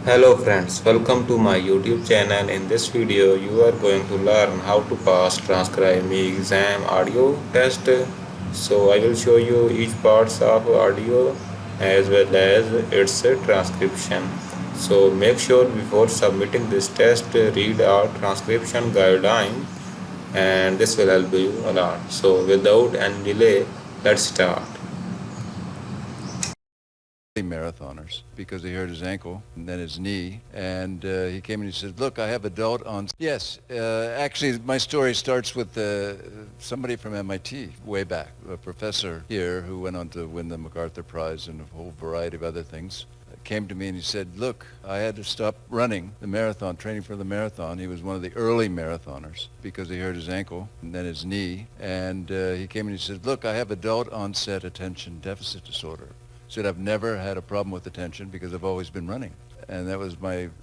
Hello friends, welcome to my YouTube channel. In this video, you are going to learn how to pass Transcribeme Exam audio test. So I will show you each parts of audio as well as its transcription. So make sure before submitting this test, read our transcription guideline and this will help you a lot. So without any delay, let's start. Marathoners because he hurt his ankle and then his knee, and he came and he said, look, I have adult on. Yes, actually my story starts with somebody from MIT way back, a professor here who went on to win the MacArthur Prize and a whole variety of other things, came to me and he said, look, I had to stop running the marathon, training for the marathon. He was one of the early marathoners because he hurt his ankle and then his knee, and he came and he said, look, I have adult onset attention deficit disorder. Said I've never had a problem with attention because I've always been running. And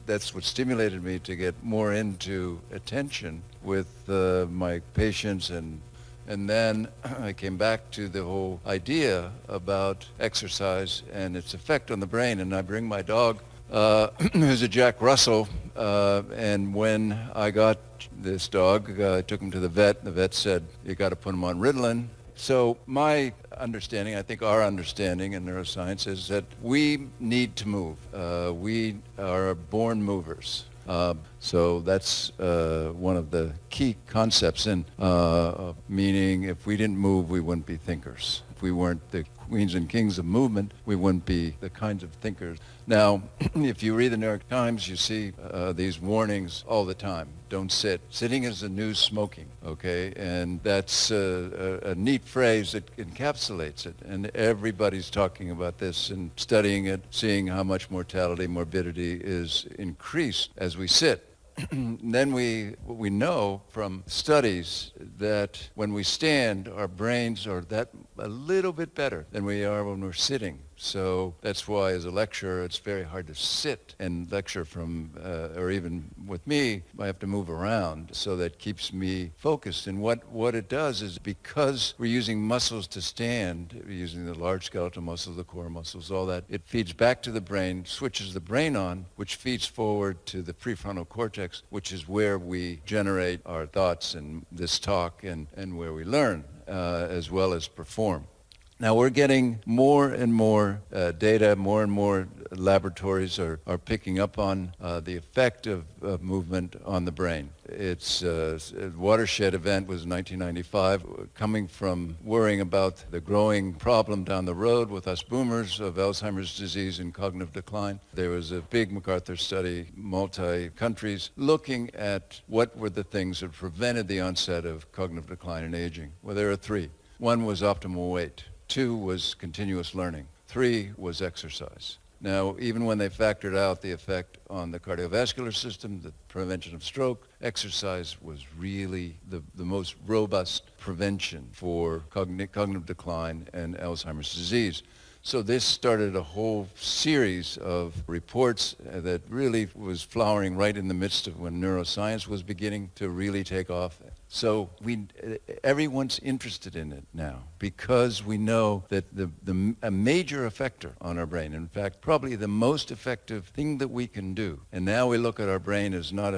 that's what stimulated me to get more into attention with my patients, and then I came back to the whole idea about exercise and its effect on the brain. And I bring my dog, who's a Jack Russell, and when I got this dog, I took him to the vet. The vet said, you got to put him on Ritalin. So my understanding, I think our understanding in neuroscience, is that we need to move. We are born movers. So that's one of the key concepts, and meaning if we didn't move, we wouldn't be thinkers. If we weren't the queens and kings of movement, we wouldn't be the kinds of thinkers. Now, if you read the New York Times, you see these warnings all the time. Don't sit. Sitting is the new smoking, okay? And that's a neat phrase that encapsulates it. And everybody's talking about this and studying it, seeing how much mortality, morbidity is increased as we sit. Then we know from studies that when we stand, our brains are a little bit better than we are when we're sitting. So that's why as a lecturer, it's very hard to sit and lecture from, or even with me, I have to move around. So that keeps me focused. And what it does is because we're using muscles to stand, we're using the large skeletal muscles, the core muscles, all that, it feeds back to the brain, switches the brain on, which feeds forward to the prefrontal cortex, which is where we generate our thoughts and this talk and where we learn as well as perform. Now we're getting more and more data, more and more laboratories are picking up on the effect of movement on the brain. It's a watershed event was 1995, coming from worrying about the growing problem down the road with us boomers of Alzheimer's disease and cognitive decline. There was a big MacArthur study, multi-countries, looking at what were the things that prevented the onset of cognitive decline and aging. Well, there are three. One was optimal weight. 2 was continuous learning. 3 was exercise. Now, even when they factored out the effect on the cardiovascular system, the prevention of stroke, exercise was really the most robust prevention for cognitive decline and Alzheimer's disease. So this started a whole series of reports that really was flowering right in the midst of when neuroscience was beginning to really take off. So everyone's interested in it now because we know that a major effector on our brain, in fact, probably the most effective thing that we can do. And now we look at our brain as not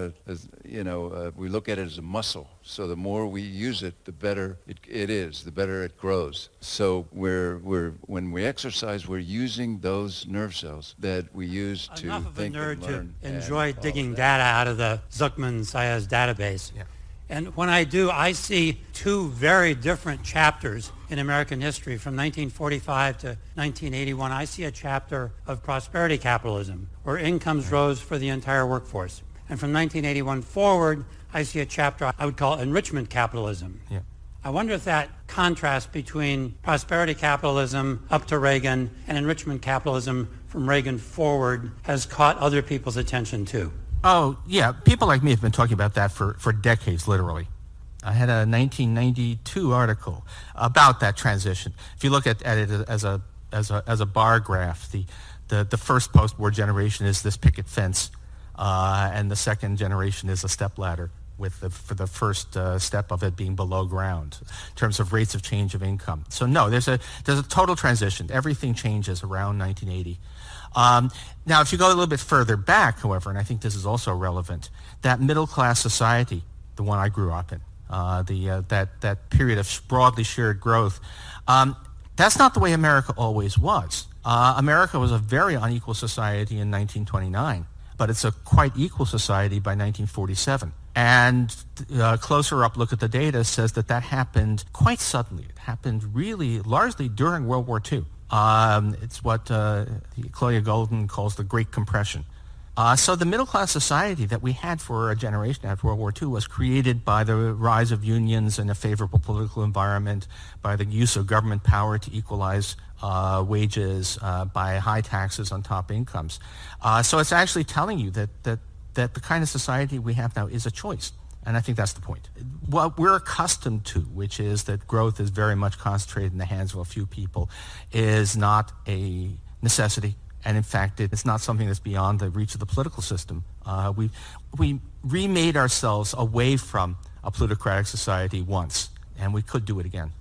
we look at it as a muscle. So the more we use it, the better it is, the better it grows. So when we exercise, we're using those nerve cells that we use to Enough of a think nerd and learn. to enjoy digging data out of the Zuckman-Sayers database. Yeah. And when I do, I see two very different chapters in American history from 1945 to 1981. I see a chapter of prosperity capitalism, where incomes rose for the entire workforce. And from 1981 forward, I see a chapter I would call enrichment capitalism. Yeah. I wonder if that contrast between prosperity capitalism up to Reagan and enrichment capitalism from Reagan forward has caught other people's attention too. Oh, yeah. People like me have been talking about that for decades, literally. I had a 1992 article about that transition. If you look at it as a bar graph, the first post-war generation is this picket fence, and the second generation is a stepladder. for the first step of it being below ground in terms of rates of change of income. So no, there's a total transition. Everything changes around 1980. Now, if you go a little bit further back, however, and I think this is also relevant, that middle class society, the one I grew up in, that period of broadly shared growth, that's not the way America always was. America was a very unequal society in 1929, but it's a quite equal society by 1947. And a closer up look at the data says that happened quite suddenly. It happened really largely during World War II. It's what Claudia Golden calls the Great Compression. So the middle-class society that we had for a generation after World War II was created by the rise of unions and a favorable political environment, by the use of government power to equalize wages, by high taxes on top incomes. So it's actually telling you that the kind of society we have now is a choice. And I think that's the point. What we're accustomed to, which is that growth is very much concentrated in the hands of a few people, is not a necessity. And in fact, it's not something that's beyond the reach of the political system. We remade ourselves away from a plutocratic society once, and we could do it again.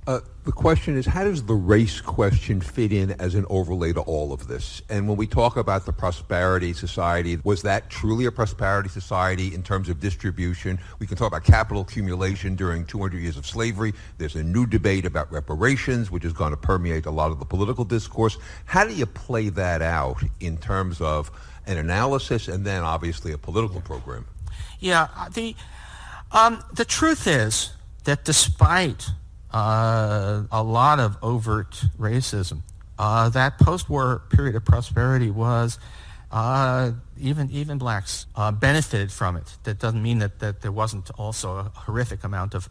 The question is, how does the race question fit in as an overlay to all of this? And when we talk about the prosperity society, was that truly a prosperity society in terms of distribution? We can talk about capital accumulation during 200 years of slavery. There's a new debate about reparations, which is going to permeate a lot of the political discourse. How do you play that out in terms of an analysis and then obviously a political program? Yeah, the truth is that despite a lot of overt racism, that post-war period of prosperity was even blacks benefited from it. That doesn't mean that there wasn't also a horrific amount of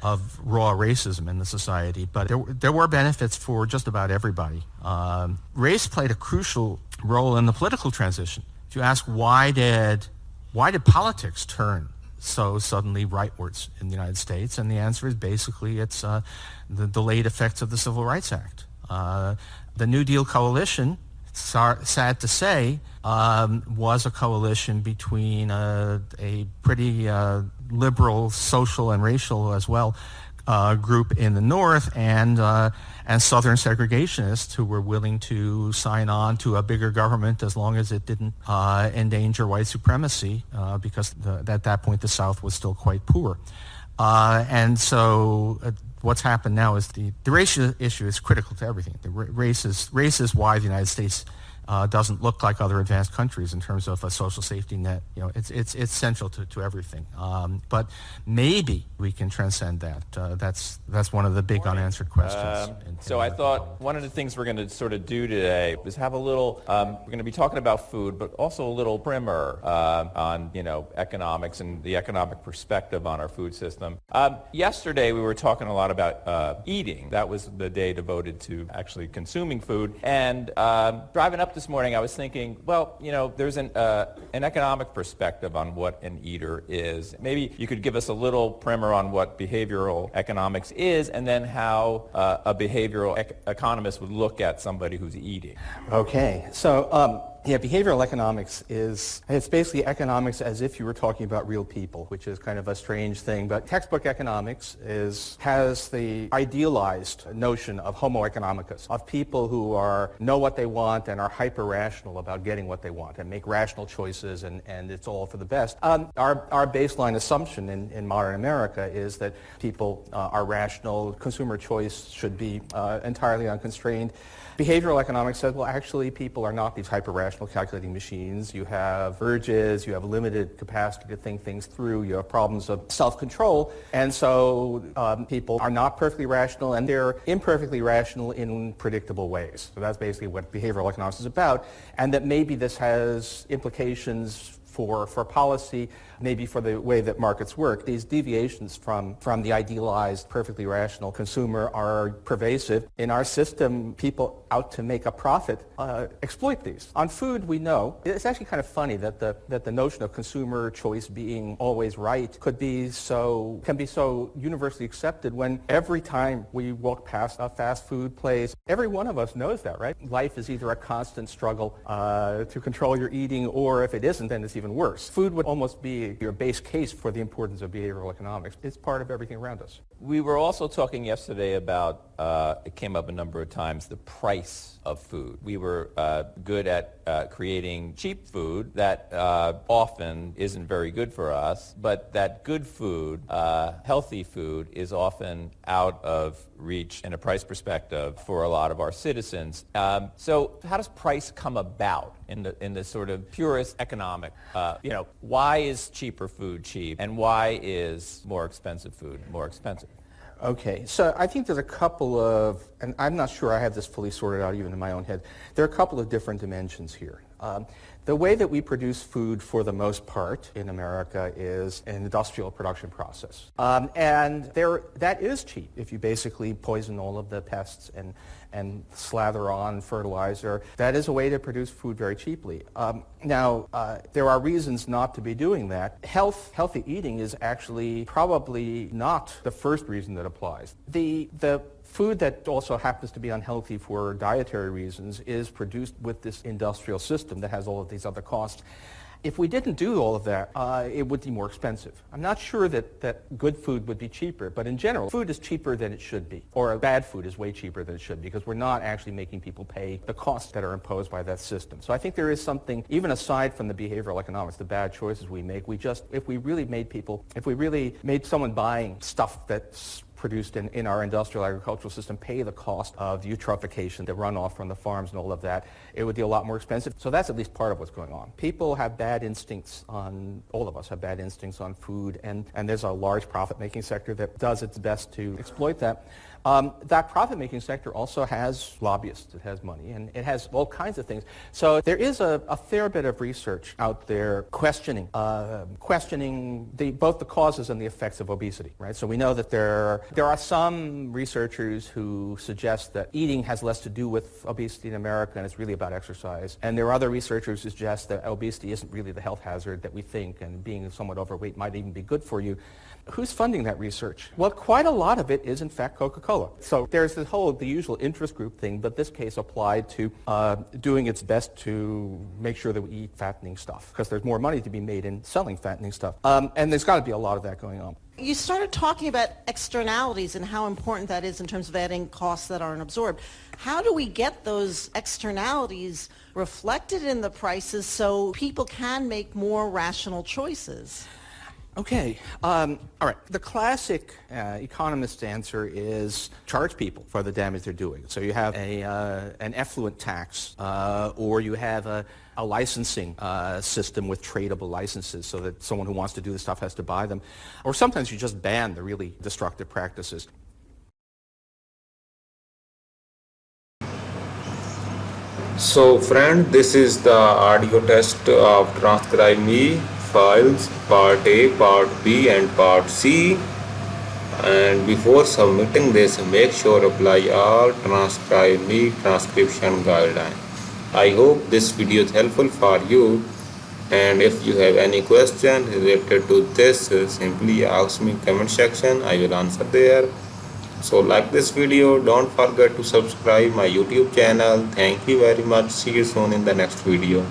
raw racism in the society, but there were benefits for just about everybody. Race played a crucial role in the political transition. If you ask why did politics turn so suddenly rightwards in the United States, and the answer is basically it's the delayed effects of the Civil Rights Act. The New Deal coalition, sad to say, was a coalition between a pretty liberal, social and racial as well group in the North and Southern segregationists who were willing to sign on to a bigger government as long as it didn't endanger white supremacy, because at that point the South was still quite poor. And so what's happened now is the racial issue is critical to everything. The race is why the United States doesn't look like other advanced countries in terms of a social safety net. You know, it's central to everything. But maybe we can transcend that. That's one of the big unanswered questions. So I thought one of the things we're going to sort of do today is have a little. We're going to be talking about food, but also a little primer on economics and the economic perspective on our food system. Yesterday we were talking a lot about eating. That was the day devoted to actually consuming food. And driving up this morning, I was thinking, well, there's an economic perspective on what an eater is. Maybe you could give us a little primer on what behavioral economics is, and then how a behavioral economist would look at somebody who's eating. Okay, so behavioral economics it's basically economics as if you were talking about real people, which is kind of a strange thing. But textbook economics has the idealized notion of homo economicus, of people who know what they want and are hyper-rational about getting what they want and make rational choices, and it's all for the best. Our baseline assumption in modern America is that people are rational, consumer choice should be entirely unconstrained. Behavioral economics says, well, actually, people are not these hyper-rational calculating machines. You have urges, you have limited capacity to think things through, you have problems of self-control, and so people are not perfectly rational, and they're imperfectly rational in predictable ways. So that's basically what behavioral economics is about, and that maybe this has implications for policy, maybe for the way that markets work. These deviations from the idealized, perfectly rational consumer are pervasive. In our system, people out to make a profit exploit these. On food, we know it's actually kind of funny that the notion of consumer choice being always right can be so universally accepted when every time we walk past a fast food place, every one of us knows that, right? Life is either a constant struggle to control your eating, or if it isn't, then it's even worse. Food would almost be your base case for the importance of behavioral economics. It's part of everything around us. We were also talking yesterday about, it came up a number of times, the price of food. We were good at creating cheap food that often isn't very good for us, but that good food, healthy food, is often out of reach in a price perspective for a lot of our citizens. So how does price come about in the sort of purest economic, why is cheaper food cheap and why is more expensive food more expensive? Okay, so I think there's a couple of, and I'm not sure I have this fully sorted out even in my own head, there are a couple of different dimensions here. The way that we produce food for the most part in America is an industrial production process. And that is cheap if you basically poison all of the pests and slather on fertilizer. That is a way to produce food very cheaply. Now, there are reasons not to be doing that. Healthy eating is actually probably not the first reason that applies. The food that also happens to be unhealthy for dietary reasons is produced with this industrial system that has all of these other costs. If we didn't do all of that, it would be more expensive. I'm not sure that good food would be cheaper, but in general, food is cheaper than it should be, or bad food is way cheaper than it should be, because we're not actually making people pay the costs that are imposed by that system. So I think there is something, even aside from the behavioral economics, the bad choices we make, if we really made someone buying stuff that's produced in our industrial agricultural system pay the cost of eutrophication, the runoff from the farms and all of that, it would be a lot more expensive. So that's at least part of what's going on. People have bad instincts all of us have bad instincts on food, and there's a large profit-making sector that does its best to exploit that. That profit-making sector also has lobbyists, it has money, and it has all kinds of things. So there is a fair bit of research out there questioning both the causes and the effects of obesity, right? So we know that there are some researchers who suggest that eating has less to do with obesity in America and it's really about exercise. And there are other researchers who suggest that obesity isn't really the health hazard that we think, and being somewhat overweight might even be good for you. Who's funding that research? Well, quite a lot of it is, in fact, Coca-Cola. So there's the usual interest group thing, but this case applied to doing its best to make sure that we eat fattening stuff, because there's more money to be made in selling fattening stuff. And there's got to be a lot of that going on. You started talking about externalities and how important that is in terms of adding costs that aren't absorbed. How do we get those externalities reflected in the prices so people can make more rational choices? Okay, all right. The classic economist answer is charge people for the damage they're doing. So you have an effluent tax, or you have a licensing system with tradable licenses so that someone who wants to do this stuff has to buy them. Or sometimes you just ban the really destructive practices. So friend, this is the audio test of Transcribeme files part A, part B and part C, and before submitting this, make sure apply all Transcribeme transcription guidelines. I hope this video is helpful for you, and if you have any question related to this, simply ask me in comment section. I will answer there. So like this video, don't forget to subscribe my YouTube channel. Thank you very much. See you soon in the next video.